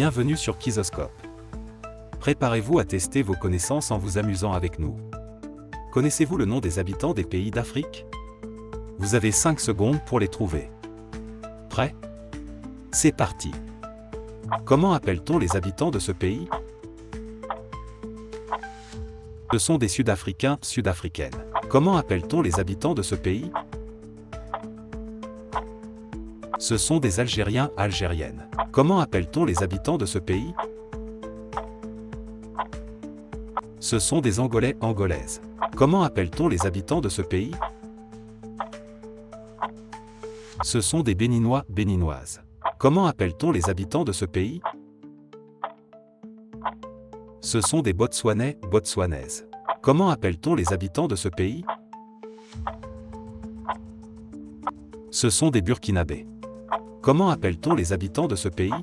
Bienvenue sur Kizoscope. Préparez-vous à tester vos connaissances en vous amusant avec nous. Connaissez-vous le nom des habitants des pays d'Afrique? Vous avez 5 secondes pour les trouver. Prêt? C'est parti. Comment appelle-t-on les habitants de ce pays? Ce sont des Sud-Africains, Sud-Africaines. Comment appelle-t-on les habitants de ce pays? Ce sont des Algériens, Algériennes. Comment appelle-t-on les habitants de ce pays? Ce sont des Angolais, Angolaises. Comment appelle-t-on les habitants de ce pays? Ce sont des Béninois, Béninoises. Comment appelle-t-on les habitants de ce pays? Ce sont des Botswanais, Botswanaises. Comment appelle-t-on les habitants de ce pays? Ce sont des Burkinabés. Comment appelle-t-on les habitants de ce pays?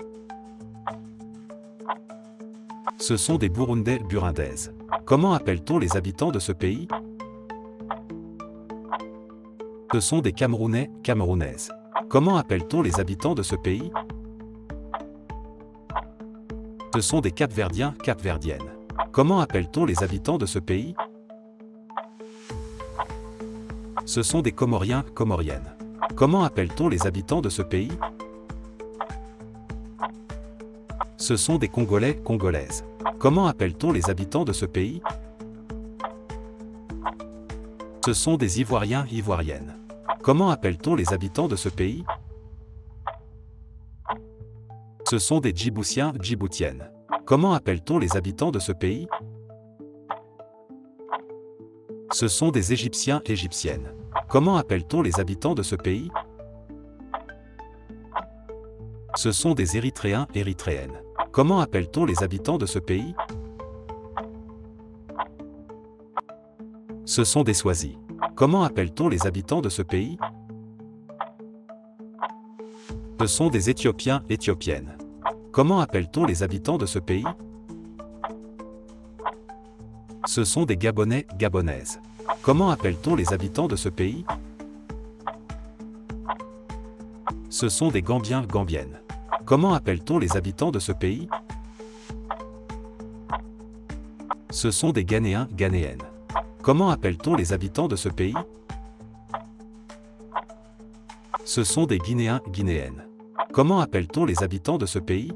Ce sont des Burundais, Burundaises. Comment appelle-t-on les habitants de ce pays? Ce sont des Camerounais, Camerounaises. Comment appelle-t-on les habitants de ce pays? Ce sont des Capverdiens, Capverdiennes. Comment appelle-t-on les habitants de ce pays? Ce sont des Comoriens, Comoriennes. Comment appelle-t-on les habitants de ce pays? Ce sont des Congolais, Congolaises. Comment appelle-t-on les habitants de ce pays? Ce sont des Ivoiriens, Ivoiriennes. Comment appelle-t-on les habitants de ce pays? Ce sont des Djiboutiens, Djiboutiennes. Comment appelle-t-on les habitants de ce pays? Ce sont des Égyptiens, Égyptiennes. Comment appelle-t-on les habitants de ce pays? Ce sont des Érythréens, Érythréennes. Comment appelle-t-on les habitants de ce pays? Ce sont des Swazis. Comment appelle-t-on les habitants de ce pays? Ce sont des Éthiopiens, Éthiopiennes. Comment appelle-t-on les habitants de ce pays? Ce sont des Gabonais, Gabonaises. Comment appelle-t-on les habitants de ce pays? Ce sont des Gambiens, Gambiennes. Comment appelle-t-on les habitants de ce pays? Ce sont des Ghanéens, Ghanéennes. Comment appelle-t-on les habitants de ce pays? Ce sont des Guinéens, Guinéennes. Comment appelle-t-on les habitants de ce pays?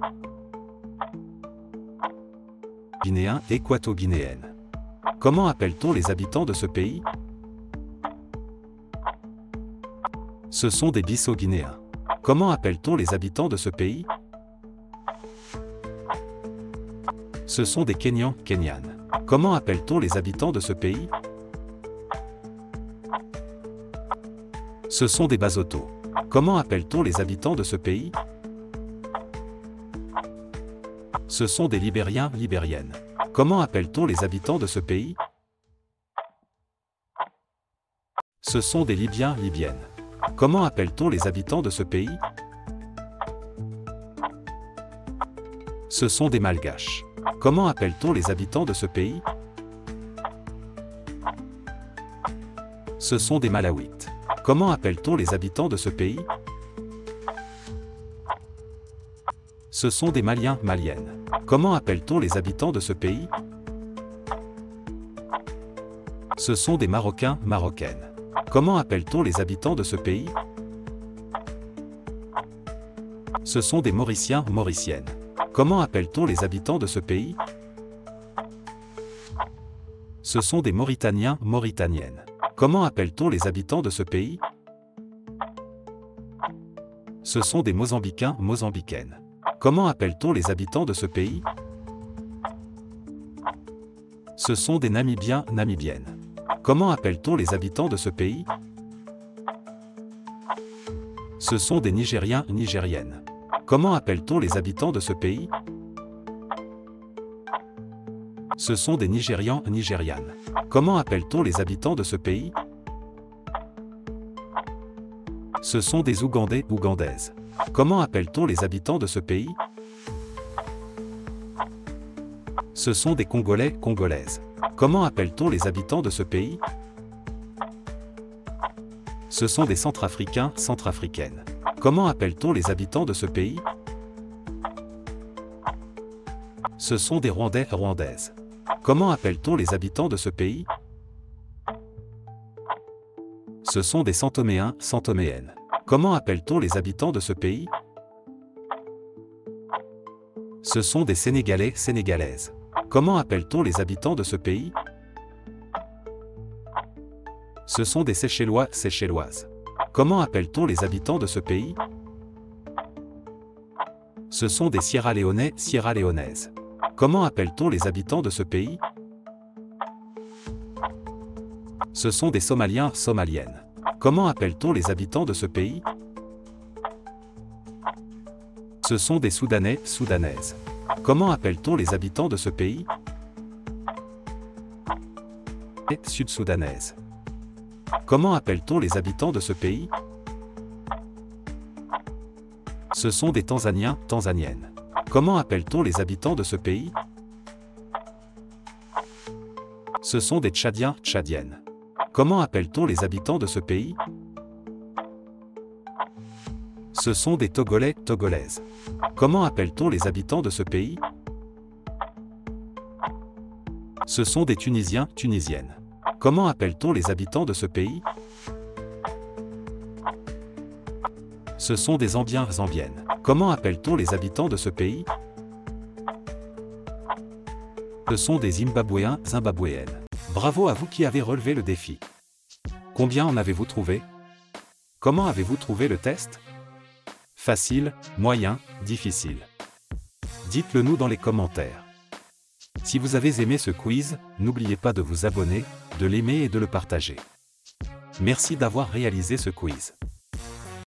Guinéens, équato-guinéennes. Comment appelle-t-on les habitants de ce pays? Ce sont des Bissau-Guinéens. Comment appelle-t-on les habitants de ce pays? Ce sont des Kenyans, Kenyanes. Comment appelle-t-on les habitants de ce pays? Ce sont des Basotos. Comment appelle-t-on les habitants de ce pays? Ce sont des Libériens, Libériennes. Comment appelle-t-on les habitants de ce pays? Ce sont des Libyens, Libyennes. Comment appelle-t-on les habitants de ce pays? Ce sont des Malgaches. Comment appelle-t-on les habitants de ce pays? Ce sont des Malawites. Comment appelle-t-on les habitants de ce pays? Ce sont des Maliens, Maliennes. Comment appelle-t-on les habitants de ce pays? Ce sont des Marocains, Marocaines. Comment appelle-t-on les habitants de ce pays? Ce sont des Mauriciens, Mauriciennes. Comment appelle-t-on les habitants de ce pays? Ce sont des Mauritaniens, Mauritaniennes. Comment appelle-t-on les habitants de ce pays? Ce sont des Mozambicains, Mozambicaines. Comment appelle-t-on les habitants de ce pays? Ce sont des Namibiens, Namibiennes. Comment appelle-t-on les habitants de ce pays? Ce sont des Nigériens, Nigériennes. Comment appelle-t-on les habitants de ce pays? Ce sont des Nigérians, Nigérianes. Comment appelle-t-on les habitants de ce pays? Ce sont des Ougandais, Ougandaises. Comment appelle-t-on les habitants de ce pays? Ce sont des Congolais, Congolaises. Comment appelle-t-on les habitants de ce pays? Ce sont des Centrafricains, Centrafricaines. Comment appelle-t-on les habitants de ce pays? Ce sont des Rwandais, Rwandaises. Comment appelle-t-on les habitants de ce pays? Ce sont des Santoméens, Santoméennes. Comment appelle-t-on les habitants de ce pays? Ce sont des Sénégalais, Sénégalaises. Comment appelle-t-on les habitants de ce pays? Ce sont des Seychellois, Seychelloises. Comment appelle-t-on les habitants de ce pays? Ce sont des Sierra-Léonais, Sierra-Léonaises. Comment appelle-t-on les habitants de ce pays? Ce sont des Somaliens, Somaliennes. Comment appelle-t-on les habitants de ce pays? Ce sont des Soudanais, Soudanaises. Comment appelle-t-on les habitants de ce pays? Sud-Soudanaises. Comment appelle-t-on les habitants de ce pays? Ce sont des Tanzaniens, Tanzaniennes. Comment appelle-t-on les habitants de ce pays? Ce sont des Tchadiens, Tchadiennes. Comment appelle-t-on les habitants de ce pays? Ce sont des Togolais, Togolaises. Comment appelle-t-on les habitants de ce pays? Ce sont des Tunisiens, Tunisiennes. Comment appelle-t-on les habitants de ce pays? Ce sont des Zambiens, Zambiennes. Comment appelle-t-on les habitants de ce pays? Ce sont des Zimbabwéens, Zimbabwéennes. Bravo à vous qui avez relevé le défi. Combien en avez-vous trouvé? Comment avez-vous trouvé le test? Facile, moyen, difficile? Dites-le nous dans les commentaires. Si vous avez aimé ce quiz, n'oubliez pas de vous abonner, de l'aimer et de le partager. Merci d'avoir réalisé ce quiz.